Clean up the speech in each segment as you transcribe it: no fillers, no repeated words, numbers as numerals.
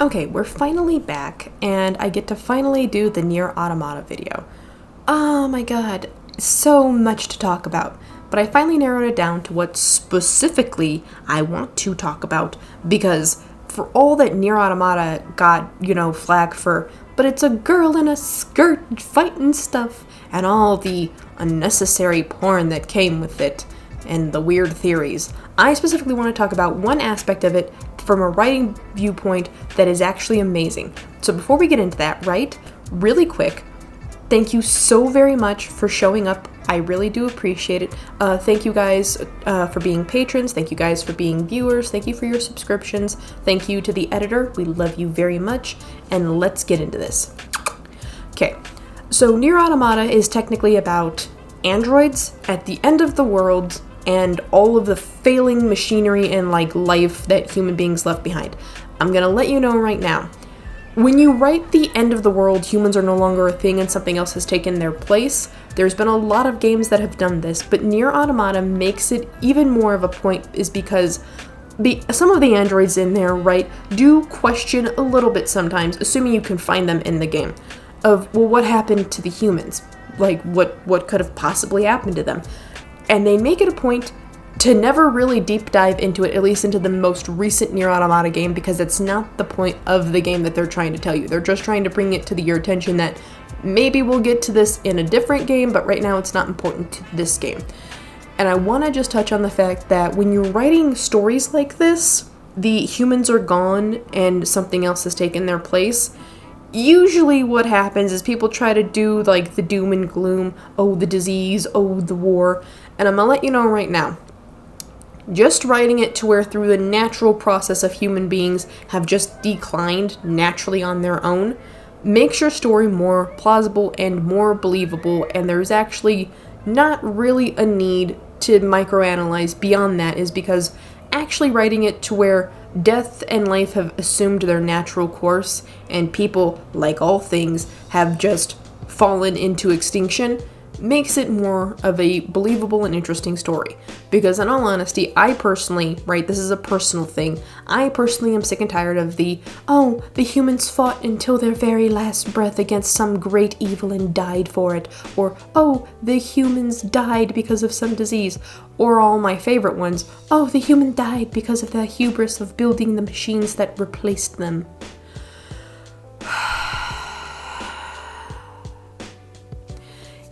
Okay, we're finally back, and I get to finally do the Nier Automata video. Oh my god, so much to talk about. But I finally narrowed it down to what specifically I want to talk about, because for all that Nier Automata got, flack for, but it's a girl in a skirt fighting stuff, and all the unnecessary porn that came with it, and the weird theories. I specifically want to talk about one aspect of it from a writing viewpoint that is actually amazing. So before we get into that, really quick, thank you so very much for showing up. I really do appreciate it. Thank you guys for being patrons. Thank you guys for being viewers. Thank you for your subscriptions. Thank you to the editor. We love you very much. And let's get into this. Okay, so Nier Automata is technically about androids at the end of the world and all of the failing machinery and life that human beings left behind. I'm gonna let you know right now. When you write the end of the world, humans are no longer a thing and something else has taken their place. There's been a lot of games that have done this, but Nier Automata makes it even more of a point is because some of the androids in there, do question a little bit sometimes, assuming you can find them in the game, of, well, what happened to the humans? What could have possibly happened to them? And they make it a point to never really deep dive into it, at least into the most recent Nier Automata game, because it's not the point of the game that they're trying to tell you. They're just trying to bring it to your attention that maybe we'll get to this in a different game, but right now it's not important to this game. And I want to just touch on the fact that when you're writing stories like this, the humans are gone and something else has taken their place. Usually what happens is people try to do the doom and gloom, oh the disease, oh the war, and I'm gonna let you know right now, just writing it to where through the natural process of human beings have just declined naturally on their own makes your story more plausible and more believable, and there's actually not really a need to microanalyze beyond that, is because actually writing it to where death and life have assumed their natural course and people, like all things, have just fallen into extinction makes it more of a believable and interesting story. Because in all honesty, I personally, this is a personal thing, I personally am sick and tired of the humans fought until their very last breath against some great evil and died for it, or the humans died because of some disease, or all my favorite ones, the human died because of the hubris of building the machines that replaced them.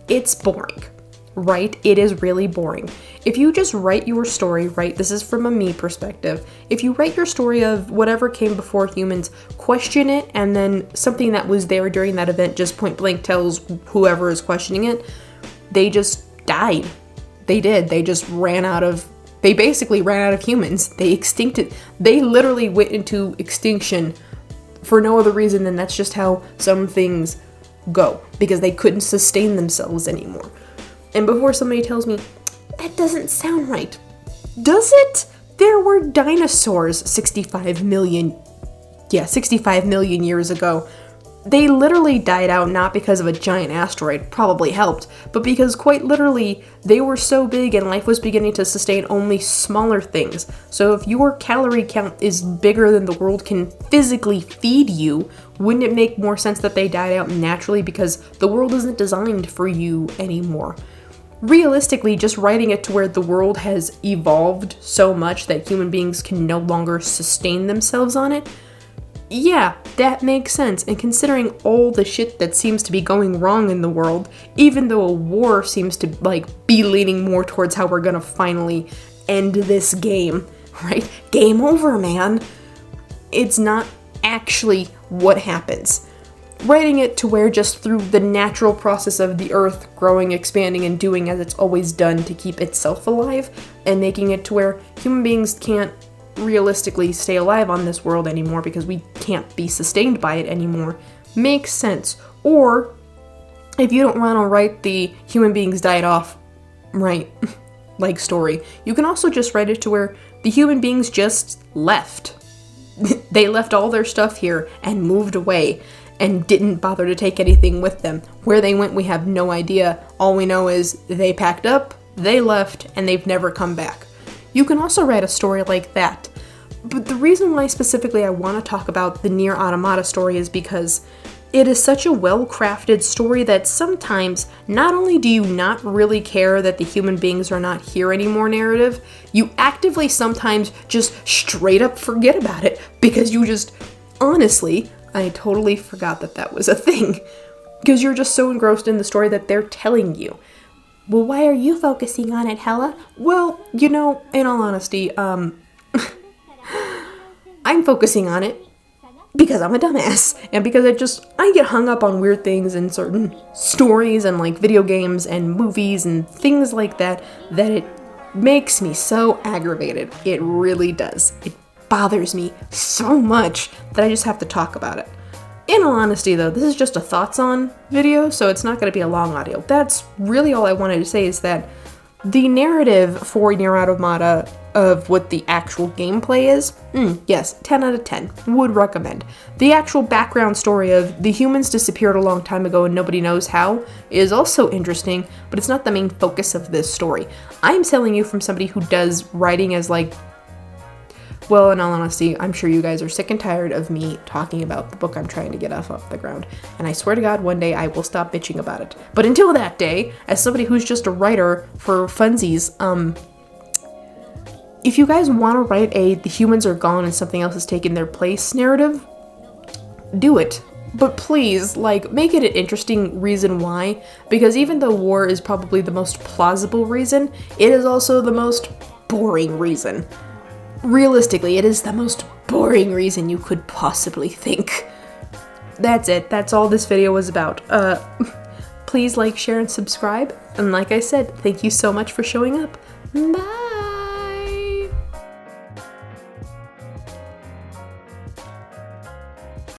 It's boring, It is really boring. If you just write your story, this is from a me perspective, if you write your story of whatever came before humans, question it, and then something that was there during that event just point blank tells whoever is questioning it, they just died. They did. They basically ran out of humans. They extincted. They literally went into extinction for no other reason than that's just how some things go, because they couldn't sustain themselves anymore. And before somebody tells me, that doesn't sound right. Does it? There were dinosaurs 65 million years ago. They literally died out not because of a giant asteroid, probably helped, but because quite literally they were so big and life was beginning to sustain only smaller things. So if your calorie count is bigger than the world can physically feed you, wouldn't it make more sense that they died out naturally because the world isn't designed for you anymore? Realistically, just writing it to where the world has evolved so much that human beings can no longer sustain themselves on it, yeah, that makes sense. And considering all the shit that seems to be going wrong in the world, even though a war seems to be leaning more towards how we're gonna finally end this game, Game over, man. It's not actually what happens. Writing it to where just through the natural process of the earth growing, expanding, and doing as it's always done to keep itself alive, and making it to where human beings can't realistically stay alive on this world anymore because we can't be sustained by it anymore, makes sense. Or if you don't want to write the human beings died off story, you can also just write it to where the human beings just left. They left all their stuff here and moved away and didn't bother to take anything with them. Where they went, we have no idea. All we know is they packed up, they left, and they've never come back. You can also write a story like that, But the reason why specifically I want to talk about the Nier Automata story is because it is such a well-crafted story that sometimes not only do you not really care that the human beings are not here anymore narrative, you actively sometimes just straight up forget about it because you just, honestly, I totally forgot that that was a thing. Because you're just so engrossed in the story that they're telling you. Well, why are you focusing on it, Hella? Well, in all honesty, I'm focusing on it because I'm a dumbass, and because I get hung up on weird things in certain stories and like video games and movies and things like that it makes me so aggravated. It really does. It bothers me so much that I just have to talk about it. In all honesty though, this is just a thoughts on video, so it's not going to be a long audio. That's really all I wanted to say, is that the narrative for Nier Automata of what the actual gameplay is, yes, 10 out of 10, would recommend. The actual background story of the humans disappeared a long time ago and nobody knows how is also interesting, but it's not the main focus of this story. I'm telling you from somebody who does writing as like, well, in all honesty, I'm sure you guys are sick and tired of me talking about the book I'm trying to get off the ground, and I swear to God, one day I will stop bitching about it. But until that day, as somebody who's just a writer for funsies, if you guys want to write the humans are gone and something else has taken their place narrative, do it. But please, make it an interesting reason why, because even though war is probably the most plausible reason, it is also the most boring reason. Realistically, it is the most boring reason you could possibly think. That's it. That's all this video was about. Please like, share, and subscribe. And like I said, thank you so much for showing up. Bye!